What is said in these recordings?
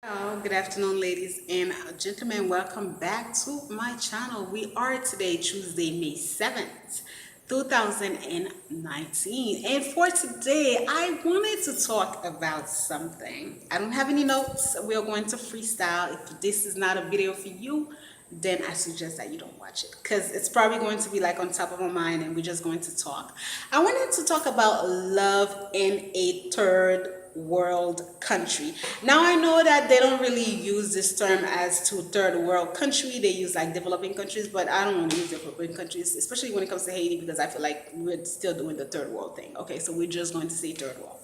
Hello, good afternoon, ladies and gentlemen. Welcome back to my channel. We are today, Tuesday, May 7th, 2019. And for today, I wanted to talk about something. I don't have any notes. We are going to freestyle. If this is not a video for you, then I suggest that you don't watch it because it's probably going to be like on top of my mind and we're just going to talk. I wanted to talk about love in a third world country. Now I know that they don't really use this term as to third world country. They use like developing countries, but I don't want to use developing countries, especially when it comes to Haiti, because I feel like we're still doing the third world thing. Okay, so we're just going to say third world.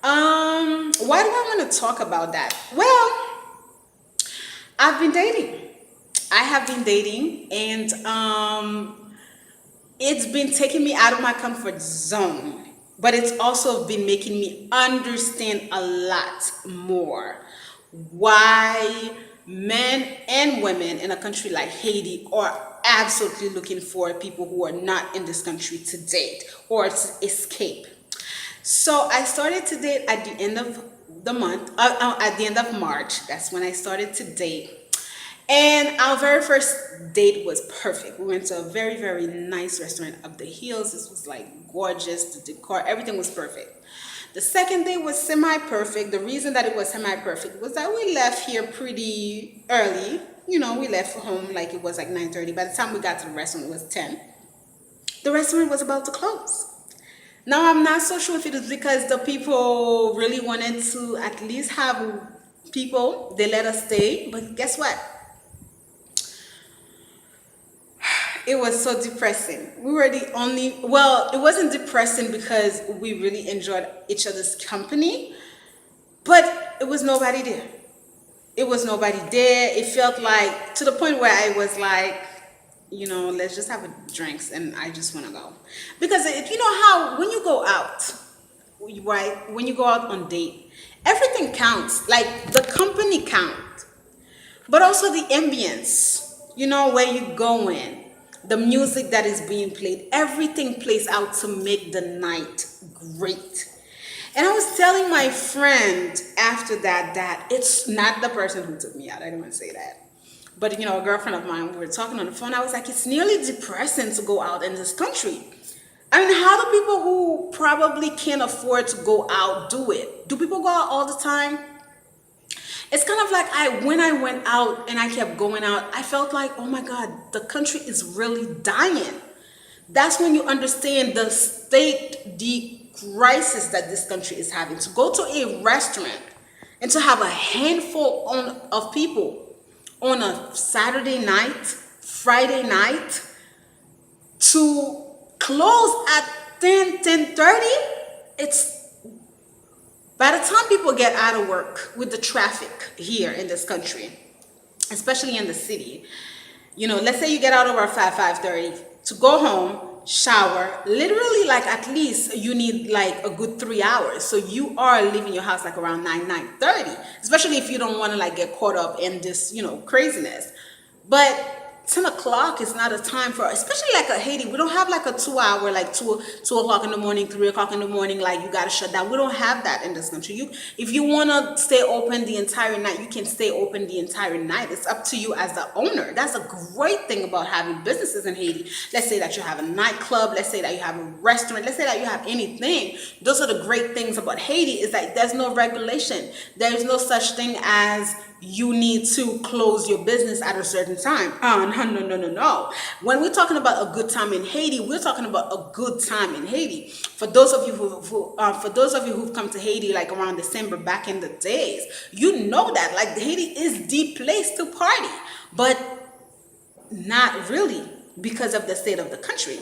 Why do I want to talk about that? Well, I've been dating. I have been dating, and it's been taking me out of my comfort zone, but it's also been making me understand a lot more why men and women in a country like Haiti are absolutely looking for people who are not in this country to date or to escape. So I started to date at the end of the month, at the end of March. That's when I started to date. And our very first date was perfect. We went to a very, very nice restaurant up the hills. This was like gorgeous, the decor, everything was perfect. The second day was semi-perfect. The reason that it was semi-perfect was that we left here pretty early. You know, we left home like it was like 9:30. By the time we got to the restaurant, it was 10. The restaurant was about to close. Now, I'm not so sure if it was because the people really wanted to at least have people. They let us stay. But guess what? It was so depressing. We were the only, well, it wasn't depressing because we really enjoyed each other's company, but it was nobody there. It was nobody there. It felt like to the point where I was like, let's just have a drinks and I just want to go. Because if you know how when you go out, right, when you go out on date, everything counts. Like the company count, but also the ambience, where you going, the music that is being played, everything plays out to make the night great. And I was telling my friend after that it's not the person who took me out. I don't want to say that. But a girlfriend of mine, we were talking on the phone. I was like, it's nearly depressing to go out in this country. I mean, how do people who probably can't afford to go out do it? Do people go out all the time? It's kind of like when I went out and I kept going out, I felt like, oh my God, the country is really dying. That's when you understand the crisis that this country is having. To go to a restaurant and to have a handful of people on a Saturday night, Friday night, to close at 10:30, it's by the time people get out of work with the traffic here in this country, especially in the city, let's say you get out over 5:30 to go home, shower, literally like at least you need like a good 3 hours. So you are leaving your house like around 9:30, especially if you don't want to like get caught up in this, craziness. But 10 o'clock is not a time for, especially like a Haiti. We don't have like a 2 hour, like two o'clock in the morning, 3 o'clock in the morning, like you got to shut down. We don't have that in this country. If you want to stay open the entire night, you can stay open the entire night. It's up to you as the owner. That's a great thing about having businesses in Haiti. Let's say that you have a nightclub. Let's say that you have a restaurant. Let's say that you have anything. Those are the great things about Haiti, is that there's no regulation. There's no such thing as you need to close your business at a certain time. No. When we're talking about a good time in Haiti, we're talking about a good time in Haiti. For those of you who've come to Haiti like around December back in the days, you know that like Haiti is the place to party, but not really because of the state of the country.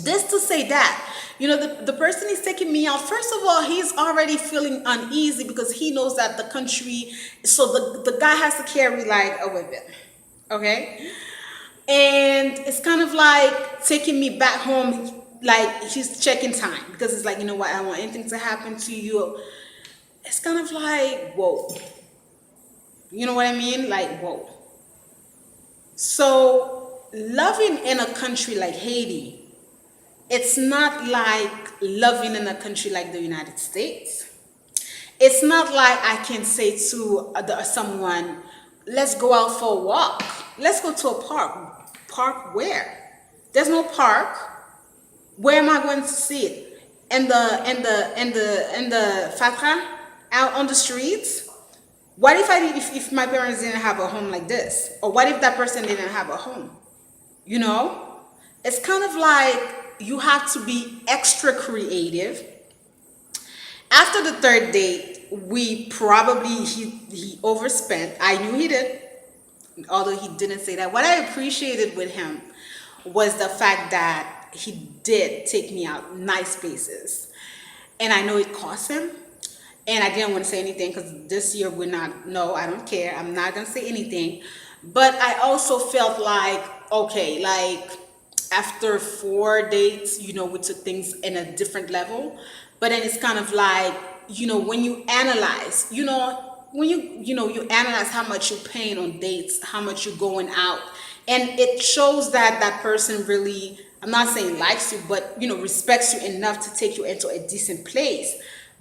This to say that, the person is taking me out. First of all, he's already feeling uneasy because he knows that the country, so the guy has to carry like a weapon. Okay? And it's kind of like taking me back home, like he's checking time because it's like, you know what, I don't want anything to happen to you. It's kind of like, whoa. You know what I mean? Like, whoa. So loving in a country like Haiti, it's not like loving in a country like the United States. It's not like I can say to someone, let's go out for a walk. Let's go to a park. Park where? There's no park. Where am I going to see it? In the fatra out on the streets? What if if my parents didn't have a home like this? Or what if that person didn't have a home? You know? It's kind of like you have to be extra creative. After the third date, we probably he overspent. I knew he did, although he didn't say that. What I appreciated with him was the fact that he did take me out nice places. And I know it cost him. And I didn't want to say anything because this year we're not, no, I don't care. I'm not going to say anything. But I also felt like, okay, like after 4 dates, we took things in a different level. But then it's kind of like, when you analyze, when you analyze how much you're paying on dates, how much you're going out, and it shows that that person really, I'm not saying likes you, but respects you enough to take you into a decent place.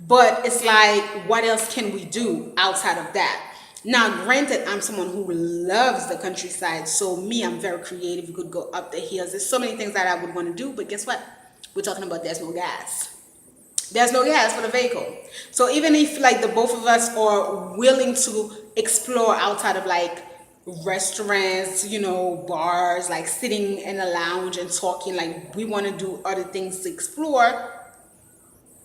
But it's like, what else can we do outside of that? Now, granted, I'm someone who loves the countryside, so me, I'm very creative. You could go up the hills. There's so many things that I would want to do, but guess what? We're talking about there's no gas. There's no gas for the vehicle. So even if like the both of us are willing to explore outside of like restaurants, bars, like sitting in a lounge and talking, like we want to do other things to explore,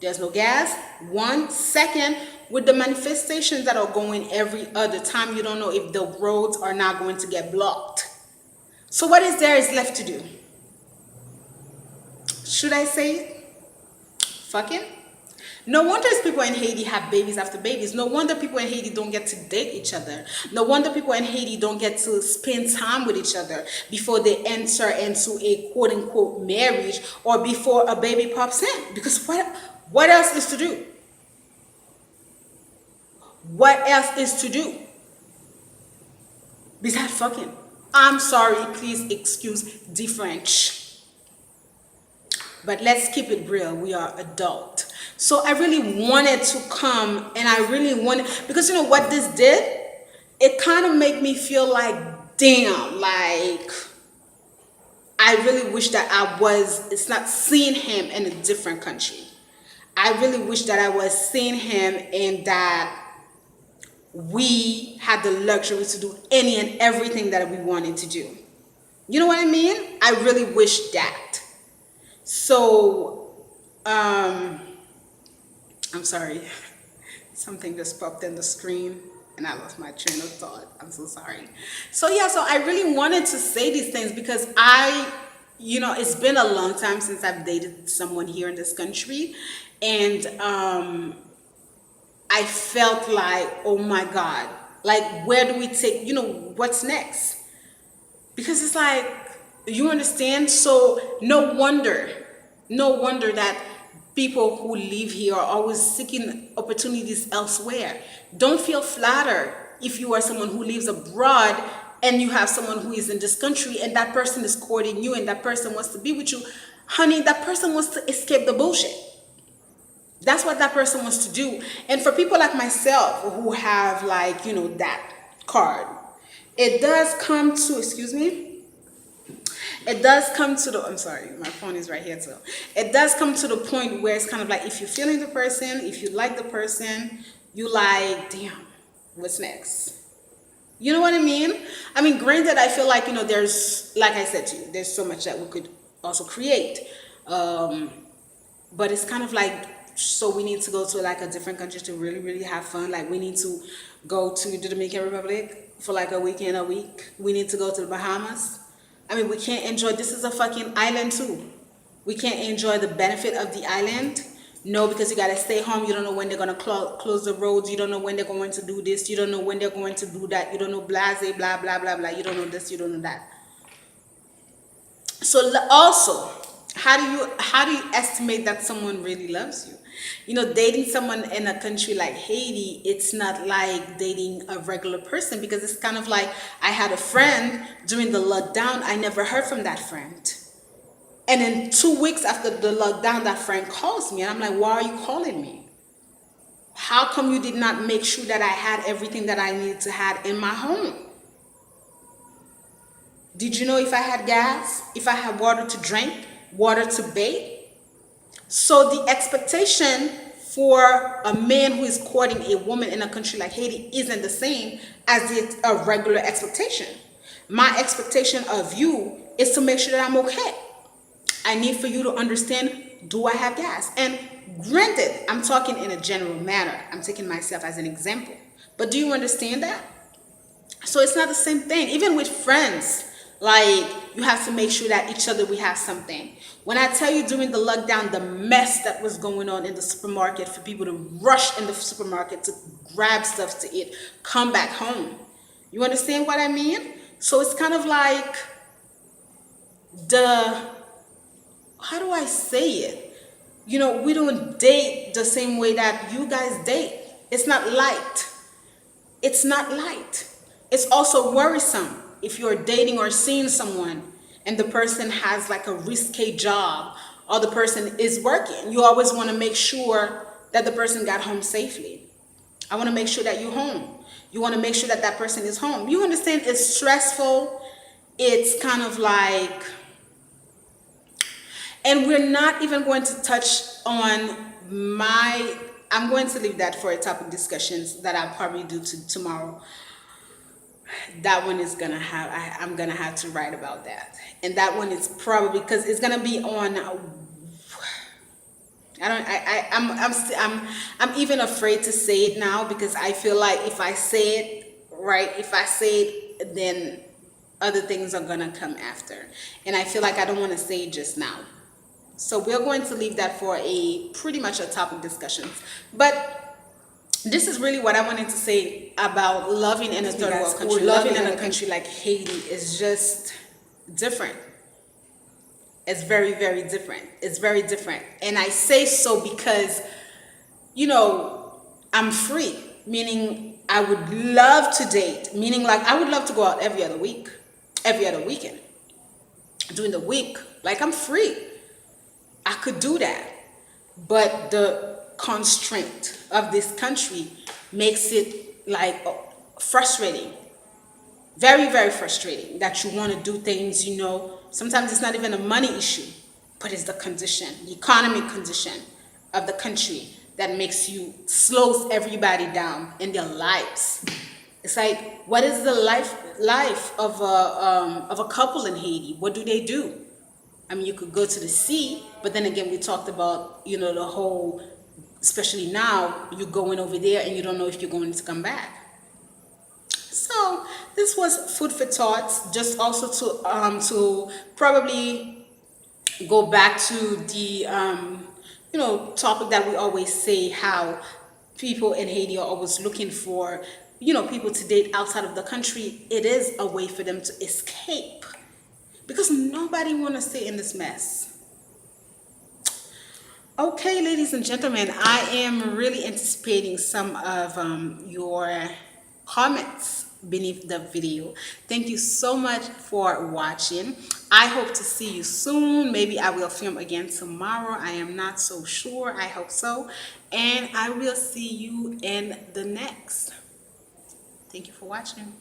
there's no gas. One second, with the manifestations that are going every other time, you don't know if the roads are not going to get blocked. So what is there is left to do? Should I say it? Fucking. No wonder people in Haiti have babies after babies. No wonder people in Haiti don't get to date each other. No wonder people in Haiti don't get to spend time with each other before they enter into a quote unquote marriage or before a baby pops in. Because what else is to do? What else is to do besides fucking? I'm sorry, please excuse the French. But let's keep it real. We are adult. So I really wanted to come, and I really wanted, because what this did? It kind of made me feel like, damn, like I really wish that it's not seeing him in a different country. I really wish that I was seeing him and that we had the luxury to do any and everything that we wanted to do. You know what I mean? I really wish that. So, I'm sorry. Something just popped in the screen and I lost my train of thought. I'm so sorry. So I really wanted to say these things because it's been a long time since I've dated someone here in this country. And I felt like, oh my God, like where do we take, what's next? Because it's like, you understand? So no wonder that people who live here are always seeking opportunities elsewhere. Don't feel flattered if you are someone who lives abroad and you have someone who is in this country and that person is courting you and that person wants to be with you. Honey, that person wants to escape the bullshit. That's what that person wants to do. And for people like myself who have like, that card, it does come to, I'm sorry, my phone is right here too. It does come to the point where it's kind of like, if you're feeling the person, if you like the person, you like, damn, what's next? You know what I mean? I mean, granted, I feel like, there's, like I said to you, there's so much that we could also create. But it's kind of like, so we need to go to like a different country to really, really have fun. Like we need to go to the Dominican Republic for like a weekend, a week. We need to go to the Bahamas. I mean, we can't enjoy, this is a fucking island too. We can't enjoy the benefit of the island. No, because you gotta stay home. You don't know when they're gonna close the roads. You don't know when they're going to do this. You don't know when they're going to do that. You don't know blase, blah, blah, blah, blah. You don't know this, you don't know that. So also, how do you estimate that someone really loves you? Dating someone in a country like Haiti, it's not like dating a regular person, because it's kind of like, I had a friend during the lockdown. I never heard from that friend. And then 2 weeks after the lockdown, that friend calls me and I'm like, why are you calling me? How come you did not make sure that I had everything that I needed to have in my home? Did you know if I had gas, if I had water to drink, water to bathe? So the expectation for a man who is courting a woman in a country like Haiti isn't the same as a regular expectation. My expectation of you is to make sure that I'm okay. I need for you to understand, do I have gas? And granted, I'm talking in a general manner. I'm taking myself as an example. But do you understand that? So it's not the same thing. Even with friends, like you have to make sure that each other we have something. When I tell you during the lockdown, the mess that was going on in the supermarket for people to rush in the supermarket to grab stuff to eat, come back home. You understand what I mean? So it's kind of like the, how do I say it? You know, we don't date the same way that you guys date. It's not light. It's not light. It's also worrisome if you're dating or seeing someone and the person has like a risque job or the person is working. You always want to make sure that the person got home safely. I want to make sure that you're home. You want to make sure that that person is home. You understand it's stressful. It's kind of like, and we're not even going to touch on I'm going to leave that for a topic discussions that I'll probably do tomorrow. That one is gonna have, I'm gonna have to write about that. And that one is probably, because it's gonna be on, I'm even afraid to say it now, because I feel like if I say it, right, if I say it, then other things are gonna come after. And I feel like I don't want to say it just now. So we're going to leave that for a pretty much a topic discussion. But this is really what I wanted to say about loving in a third world country. Loving in a country like Haiti is just different. It's very, very different. It's very different. And I say so because, you know, I'm free, meaning I would love to date, meaning like I would love to go out every other week, every other weekend. During the week, like I'm free. I could do that. But the constraint of this country makes it like frustrating, very, very frustrating, that you want to do things, you know, sometimes it's not even a money issue, but it's the condition, the economic condition of the country that makes you, slows everybody down in their lives. It's like, what is the life of a couple in Haiti? What do they do? I mean, you could go to the sea, but then again, we talked about, you know, the whole, especially now, you're going over there and you don't know if you're going to come back. So this was food for thoughts, just also to probably go back to the, you know, topic that we always say, how people in Haiti are always looking for, you know, people to date outside of the country. It is a way for them to escape, because nobody want to stay in this mess. Okay, ladies and gentlemen, I am really anticipating some of your comments beneath the video. Thank you so much for watching. I hope to see you soon. Maybe I will film again tomorrow. I am not so sure. I hope so. And I will see you in the next. Thank you for watching.